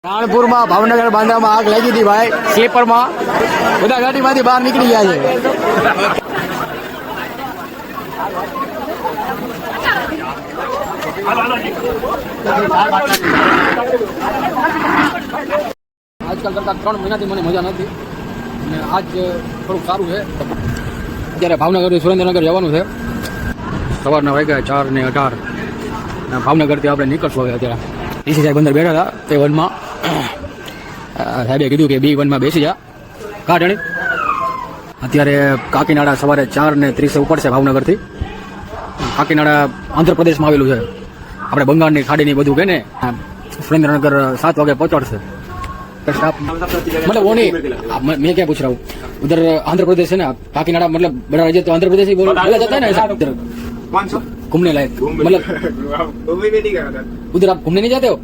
રાણપુરમાં ભાવનગર બાંદ્રામાં આગ લાગી હતી ભાઈ સ્લીપરમાં બધા ગાડીમાંથી બહાર નીકળી ગયા છે. આજકાલ કરતા 3 મહિનાથી મને મજા નથી અને આજ થોડુંક સારું છે. અત્યારે ભાવનગરથી સુરેન્દ્રનગર જવાનું છે. સવારના વાગ્યા 4:18 ભાવનગરથી આપણે નીકળશું હવે. અત્યારે ડીસી સાહેબ અંદર બેઠા હતા તે વનમાં સાહેબે કીધું કે B1 માં બેસી જા કાઢણી. અત્યારે કાકીનાડા સવારે 4:30 ઉપડશે ભાવનગરથી. કાકીનાડા આંધ્રપ્રદેશમાં આવેલું છે. આપણે બંગાળની ખાડીની બધું કે ને સુરેન્દ્રનગર 7 વાગે પહોંચાડશે. मतलब वो नहीं मैं क्या पूछ रहा हूँ उधर आंध्र प्रदेश है ना काकीनाडा मतलब बड़ा राज्य तो आंध्र प्रदेश ही बोला जाता है ना ऐसा उधर घूमने लायक मतलब उधर आप घूमने नहीं जाते हो